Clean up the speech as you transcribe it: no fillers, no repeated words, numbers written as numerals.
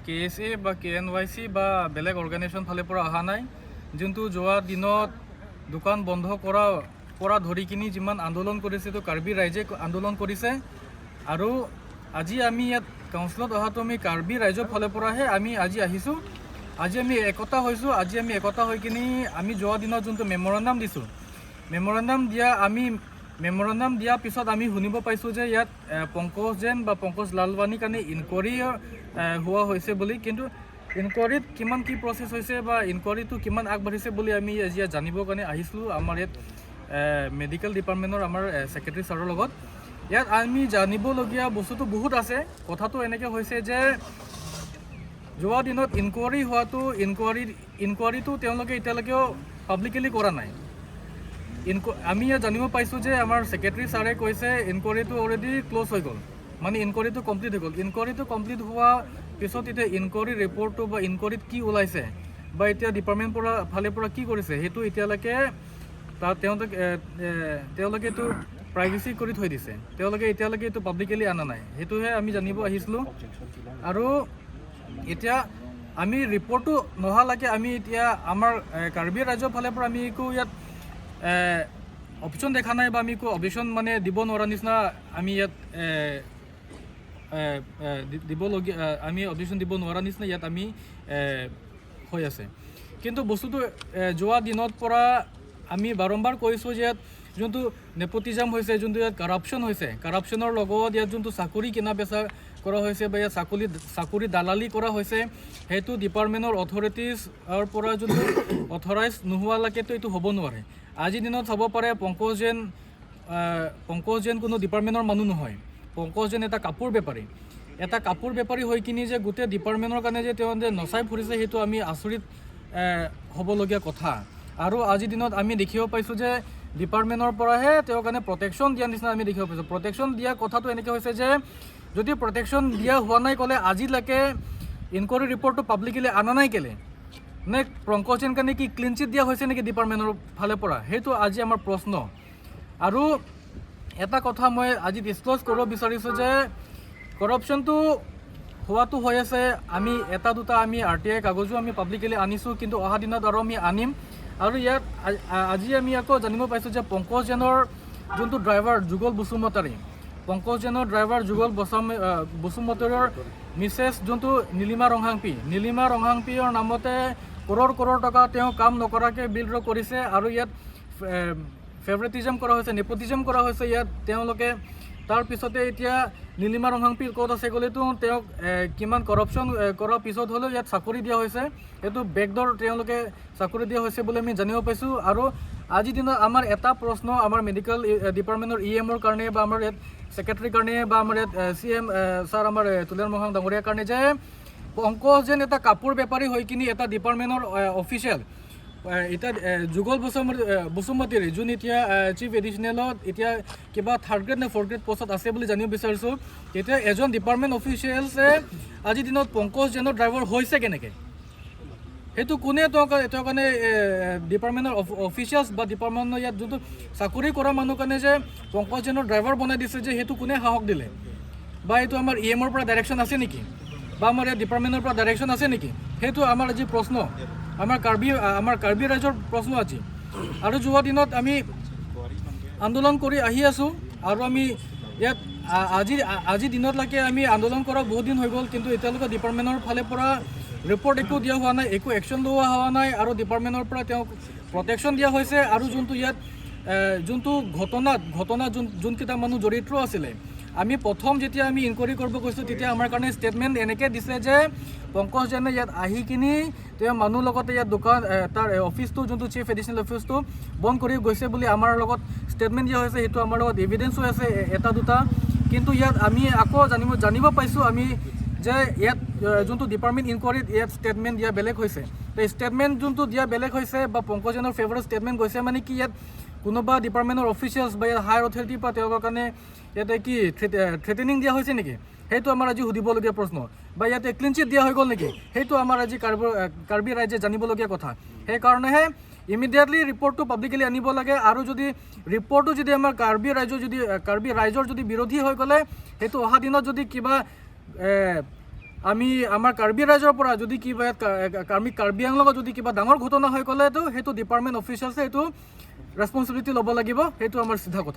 KSA বা KNYC বা বেলেগ অৰ্গেনাইজেশ্যন ফালৰ পৰা অহা নাই যোনটো যোৱা দিনত দোকান বন্ধ কৰা ধৰি কিনি যিমান আন্দোলন কৰিছে তো কাৰ্বি ৰাইজে আন্দোলন কৰিছে আৰু আজি আমি ইয়াত কাউন্সিলত অহাটো আমি কাৰ্বি ৰাইজৰ ফালৰ পৰাহে আমি আজি আহিছোঁ আজি আমি একতা হৈছোঁ আজি আমি একতা হৈ কিনি আমি যোৱা দিনত যোনটো মেমৰেণ্ডাম দিছোঁ মেমৰেণ্ডাম দিয়া পিছত আমি শুনিব পাইছোঁ যে ইয়াত পংকজ জেন বা পংকজ লালৱানীৰ কাৰণে ইনকুৱাৰী হোৱা হৈছে বুলি কিন্তু ইনকুৱাৰীত কিমান কি প্ৰচেছ হৈছে বা ইনকুৱাৰীটো কিমান আগবাঢ়িছে বুলি আমি আজি জানিবৰ কাৰণে আহিছিলোঁ আমাৰ ইয়াত মেডিকেল ডিপাৰ্টমেণ্টৰ আমাৰ ছেক্ৰেটাৰী ছাৰৰ লগত ইয়াত আমি জানিবলগীয়া বস্তুটো বহুত আছে কথাটো এনেকৈ হৈছে যে যোৱা দিনত ইনকুৱাৰী হোৱাটো ইনকুৱাৰীটো তেওঁলোকে এতিয়ালৈকেও পাব্লিকেলি কৰা নাই আমি ইয়াত জানিব পাইছোঁ যে আমাৰ ছেক্ৰেটাৰী ছাৰে কৈছে ইনকুৱাৰীটো অলৰেডি ক্ল'জ হৈ গ'ল মানে ইনকুৱাৰীটো কমপ্লিট হৈ গ'ল ইনকুৱাৰীটো কমপ্লিট হোৱা পিছত এতিয়া ইনকুৱাৰী ৰিপৰ্টটো বা ইনকুৱাৰীত কি ওলাইছে বা এতিয়া ডিপাৰ্টমেণ্ট ফালৰ পৰা কি কৰিছে সেইটো এতিয়ালৈকে তেওঁলোকেতো প্ৰাইভেচি কৰি থৈ দিছে তেওঁলোকে এতিয়ালৈকে এইটো পাব্লিকেলি অনা নাই সেইটোহে আমি জানিব আহিছিলোঁ আৰু এতিয়া আমি ৰিপৰ্টটো নোহোৱালৈকে আমি এতিয়া আমাৰ কাৰ্বি ৰাইজৰ ফালৰ পৰা আমি একো ইয়াত অপশ্যন দেখা নাই বা আমি একো অপশ্যন মানে দিব নোৱাৰা নিচিনা আমি ইয়াত আমি অডিশ্যন দিব নোৱাৰা নিচিনা ইয়াত আমি হৈ আছে কিন্তু বস্তুটো যোৱা দিনত পৰা আমি বাৰম্বাৰ কৈছোঁ যে ইয়াত যোনটো নেপোটিজম হৈছে যোনটো ইয়াত কাৰাপশ্যন হৈছে কাৰাপশ্যনৰ লগত ইয়াত যোনটো চাকৰি কিনা বেচা কৰা হৈছে বা ইয়াত চাকৰি দালালি কৰা হৈছে সেইটো ডিপাৰ্টমেণ্টৰ অথৰিটিজৰ পৰা যোনটো অথৰাইজ নোহোৱালৈকেতো এইটো হ'ব নোৱাৰে আজিৰ দিনত হ'ব পাৰে পংকজ জেন কোনো ডিপাৰ্টমেণ্টৰ মানুহ নহয় পংকজ জেন এটা কাপোৰ বেপাৰী হৈ কিনি যে গোটেই ডিপাৰ্টমেণ্টৰ কাৰণে যে তেওঁ যে নচাই ফুৰিছে সেইটো আমি আচৰিত হ'বলগীয়া কথা আৰু আজিৰ দিনত আমি দেখিব পাইছোঁ যে ডিপাৰ্টমেণ্টৰ পৰাহে তেওঁৰ কাৰণে প্ৰটেকশ্যন দিয়া নিচিনা আমি দেখিব পাইছোঁ প্ৰটেকশ্যন দিয়া কথাটো এনেকৈ হৈছে যে যদি প্ৰটেকশ্যন দিয়া হোৱা নাই ক'লে আজিলৈকে ইনকুৱাৰী ৰিপৰ্টটো পাব্লিকেলি অনা নাই কেলে নে পংকজ জেন কাৰণে কি ক্লিন চিট দিয়া হৈছে নেকি ডিপাৰ্টমেণ্টৰ ফালৰ পৰা সেইটো আজি আমাৰ প্ৰশ্ন আৰু এটা কথা মই আজি ডিছক্ল'জ কৰিব বিচাৰিছোঁ যে কৰাপশ্যনটো হোৱাটো হৈ আছে আমি এটা দুটা আমি RTI কাগজো আমি পাব্লিকেলি আনিছোঁ কিন্তু অহা দিনত আৰু আমি আনিম আৰু ইয়াত আজি আমি আকৌ জানিব পাইছোঁ যে পংকজ জেনৰ যোনটো ড্ৰাইভাৰ যুগল বসুমতাৰীৰ মিছেছ যোনটো নীলিমা ৰংহাংপিৰ নামতে কৰোৰ টকা তেওঁ কাম নকৰাকৈ বিল ড্ৰ কৰিছে আৰু ইয়াত ফেভৰেটিজম কৰা হৈছে নেপোটিজম কৰা হৈছে ইয়াত তেওঁলোকে তাৰপিছতে এতিয়া নীলিমা ৰংহাংপিৰ ক'ত আছে গ'লেতো তেওঁক কিমান কৰাপশ্যন কৰাৰ পিছত হ'লেও ইয়াত চাকৰি দিয়া হৈছে এইটো বেকডৰ তেওঁলোকে চাকৰি দিয়া হৈছে বুলি আমি জানিব পাইছোঁ আৰু আজিৰ দিনত আমাৰ এটা প্ৰশ্ন আমাৰ মেডিকেল ডিপাৰ্টমেণ্টৰ EMৰ কাৰণে বা আমাৰ ইয়াত ছেক্ৰেটাৰীৰ কাৰণে বা আমাৰ ইয়াত CM ছাৰ আমাৰ তুলিয়াৰ মহাং ডাঙৰীয়াৰ কাৰণে যে পংকজ যেন এটা কাপোৰ বেপাৰী হৈ কিনি এটা ডিপাৰ্টমেণ্টৰ অফিচিয়েল এতিয়া যুগল বসুমতাৰী যোন এতিয়া চিফ এডিশ্যনেলত এতিয়া কিবা 3rd গ্ৰেড নে 4th গ্ৰেড পষ্টত আছে বুলি জানিব বিচাৰিছোঁ তেতিয়া এজন ডিপাৰ্টমেণ্ট অফিচিয়েলছে আজিৰ দিনত পংকজ জেনৰ ড্ৰাইভাৰ হৈছে কেনেকৈ সেইটো কোনে তেওঁৰ কাৰণে ডিপাৰ্টমেণ্টৰ অফিচিয়েলছ বা ডিপাৰ্টমেণ্টৰ ইয়াত যোনটো চাকৰি কৰা মানুহ কাৰণে যে পংকজ জেনৰ ড্ৰাইভাৰ বনাই দিছে যে সেইটো কোনে সাহস দিলে বা এইটো আমাৰ EMৰ পৰা ডাইৰেকশ্যন আছে নেকি বা আমাৰ ইয়াত ডিপাৰ্টমেণ্টৰ পৰা ডাইৰেকশ্যন আছে নেকি সেইটো আমাৰ আজি প্ৰশ্ন আমাৰ কাৰ্বি ৰাইজৰ প্ৰশ্ন আজি আৰু যোৱা দিনত আমি আন্দোলন কৰি আহি আছোঁ আৰু আমি ইয়াত আজিৰ দিনতলৈকে আমি আন্দোলন কৰা বহুত দিন হৈ গ'ল কিন্তু এতিয়ালৈকে ডিপাৰ্টমেণ্টৰ ফালৰ পৰা ৰিপৰ্ট একো দিয়া হোৱা নাই একো একশ্যন লোৱা হোৱা নাই আৰু ডিপাৰ্টমেণ্টৰ পৰা তেওঁক প্ৰটেকশ্যন দিয়া হৈছে আৰু যোনটো ইয়াত যোনটো ঘটনাত যোনকেইটা মানুহ জড়িত আছিলে আমি প্ৰথম যেতিয়া আমি ইনকুৱাৰী কৰিব গৈছোঁ তেতিয়া আমাৰ কাৰণে ষ্টেটমেণ্ট এনেকৈ দিছে যে পংকজ জেনে ইয়াত আহি কিনি তেওঁ মানুহ লগতে ইয়াত দোকান তাৰ অফিচটো যোনটো চিফ এডিশ্যনেল অফিচটো বন্ধ কৰি গৈছে বুলি আমাৰ লগত ষ্টেটমেণ্ট দিয়া হৈছে সেইটো আমাৰ লগত এভিডেঞ্চো আছে এটা দুটা কিন্তু ইয়াত আমি আকৌ জানিব পাইছোঁ আমি যে ইয়াত যোনটো ডিপাৰ্টমেণ্ট ইনকুৱাৰীত ইয়াত ষ্টেটমেণ্ট দিয়া বেলেগ হৈছে তো ষ্টেটমেণ্ট যোনটো দিয়া বেলেগ হৈছে বা পংকজ জেনৰ ফেভাৰত ষ্টেটমেণ্ট গৈছে মানে কি ইয়াত কোনোবা ডিপাৰ্টমেণ্টৰ অফিচিয়েলছ বা ইয়াত হায়াৰ অথৰিটিৰ পৰা তেওঁলোকৰ কাৰণে ইয়াতে কি থ্ৰেটেনিং দিয়া হৈছে নেকি সেইটো আমাৰ আজি সুধিবলগীয়া প্ৰশ্ন বা ইয়াতে ক্লিন চিট দিয়া হৈ গ'ল নেকি সেইটো আমাৰ আজি কাৰ্বি ৰাইজে জানিবলগীয়া কথা সেইকাৰণেহে ইমিডিয়েটলি ৰিপৰ্টটো পাব্লিকেলি আনিব লাগে আৰু যদি ৰিপৰ্টটো যদি আমাৰ কাৰ্বি ৰাইজৰ যদি বিৰোধী হৈ গ'লে সেইটো অহা দিনত যদি কিবা আমি আমাৰ কাৰ্বি ৰাইজৰ পৰা যদি কিবা কাৰ্বি আংলঙত যদি কিবা ডাঙৰ ঘটনা হৈ গ'লেতো সেইটো ডিপাৰ্টমেণ্ট অফিচিয়েলছে সেইটো ৰেছপনচিবিলিটি ল'ব লাগিব, সেইটো আমাৰ চিধা কথা।